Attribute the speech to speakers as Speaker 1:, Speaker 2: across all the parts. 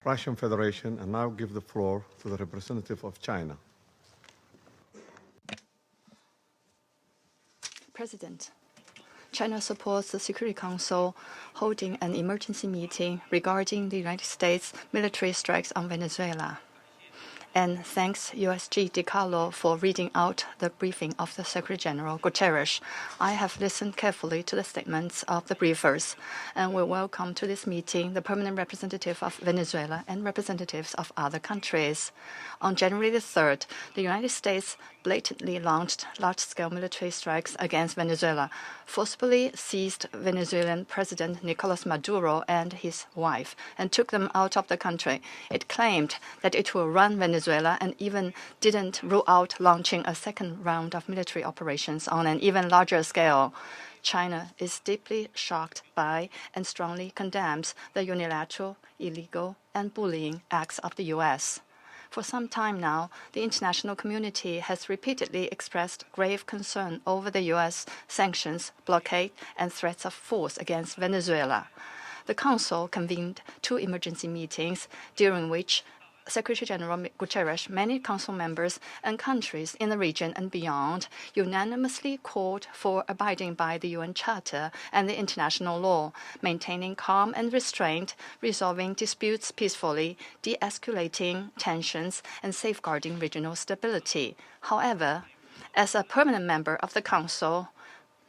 Speaker 1: Russian Federation, and now give the floor to the representative of China.
Speaker 2: President, China supports the Security Council holding an emergency meeting regarding the United States military strikes on Venezuela. And thanks USG DiCarlo for reading out the briefing of the Secretary General Guterres. I have listened carefully to the statements of the briefers, and we welcome to this meeting the permanent representative of Venezuela and representatives of other countries. On January the 3rd, the United States blatantly launched large-scale military strikes against Venezuela, forcibly seized Venezuelan President Nicolás Maduro and his wife, and took them out of the country. It claimed that it will run Venezuela and even didn't rule out launching a second round of military operations on an even larger scale. China is deeply shocked by and strongly condemns the unilateral, illegal, and bullying acts of the U.S. For some time now, the international community has repeatedly expressed grave concern over the U.S. sanctions, blockade, and threats of force against Venezuela. The Council convened 2 emergency meetings, during which Secretary General Guterres, many Council members, and countries in the region and beyond unanimously called for abiding by the UN Charter and the international law, maintaining calm and restraint, resolving disputes peacefully, de-escalating tensions, and safeguarding regional stability. However, as a permanent member of the Council,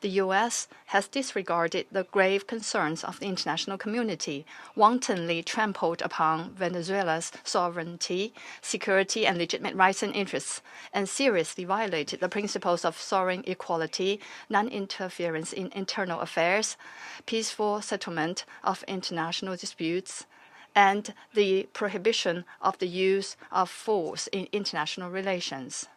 Speaker 2: the U.S. has disregarded the grave concerns of the international community, wantonly trampled upon Venezuela's sovereignty, security, and legitimate rights and interests, and seriously violated the principles of sovereign equality, non-interference in internal affairs, peaceful settlement of international disputes, and the prohibition of the use of force in international relations.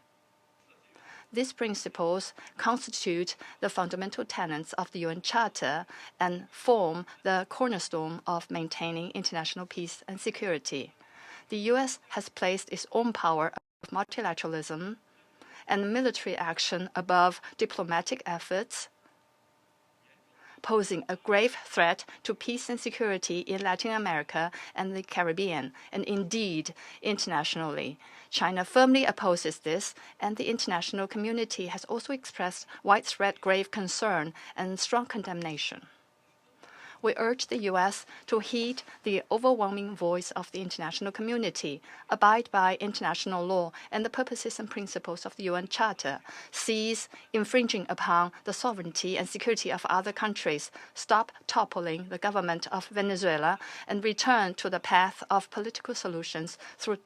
Speaker 2: These principles constitute the fundamental tenets of the UN Charter and form the cornerstone of maintaining international peace and security. The U.S. has placed its own power above multilateralism and military action above diplomatic efforts, posing a grave threat to peace and security in Latin America and the Caribbean, and indeed internationally. China firmly opposes this, and the international community has also expressed widespread grave concern and strong condemnation. We urge the U.S. to heed the overwhelming voice of the international community, abide by international law and the purposes and principles of the UN Charter, cease infringing upon the sovereignty and security of other countries, stop toppling the government of Venezuela, and return to the path of political solutions through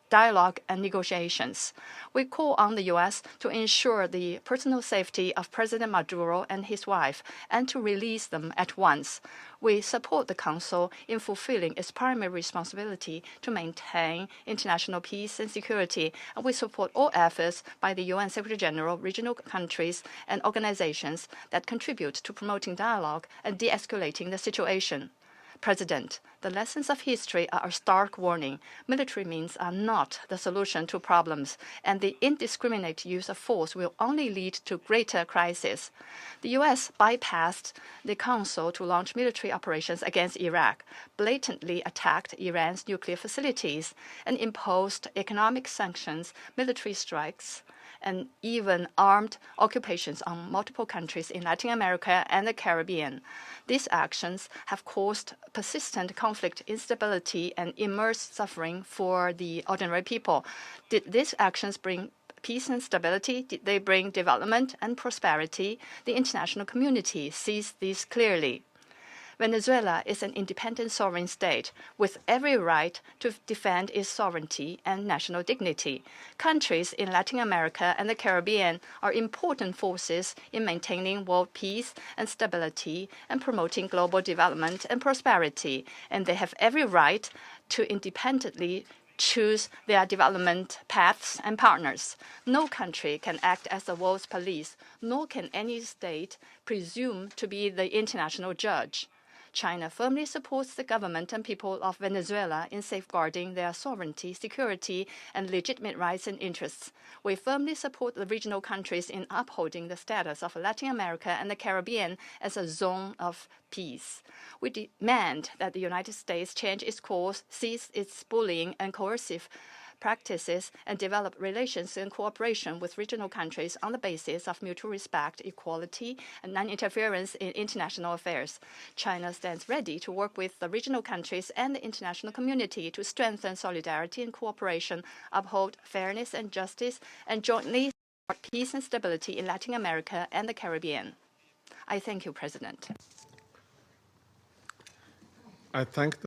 Speaker 2: dialogue and negotiations. We call on the U.S. to ensure the personal safety of President Maduro and his wife and to release them at once. We support the Council in fulfilling its primary responsibility to maintain international peace and security, and we support all efforts by the UN Secretary General, regional countries, and organizations that contribute to promoting dialogue and de-escalating the situation. President, the lessons of history are a stark warning. Military means are not the solution to problems, and the indiscriminate use of force will only lead to greater crisis. The U.S. bypassed the Council to launch military operations against Iraq, blatantly attacked Iran's nuclear facilities, and imposed economic sanctions, military strikes, and even armed occupations on multiple countries in Latin America and the Caribbean. These actions have caused persistent conflict, instability, and immense suffering for the ordinary people. Did these actions bring peace and stability? Did they bring development and prosperity? The international community sees this clearly. Venezuela is an independent sovereign state with every right to defend its sovereignty and national dignity. Countries in Latin America and the Caribbean are important forces in maintaining world peace and stability and promoting global development and prosperity, and they have every right to independently choose their development paths and partners. No country can act as the world's police, nor can any state presume to be the international judge. China firmly supports the government and people of Venezuela in safeguarding their sovereignty, security, and legitimate rights and interests. We firmly support the regional countries in upholding the status of Latin America and the Caribbean as a zone of peace. We demand that the United States change its course, cease its bullying and coercive practices, and develop relations and cooperation with regional countries on the basis of mutual respect, equality, and non-interference in international affairs. China stands ready to work with the regional countries and the international community to strengthen solidarity and cooperation, uphold fairness and justice, and jointly support peace and stability in Latin America and the Caribbean. I thank you, President.
Speaker 1: I thank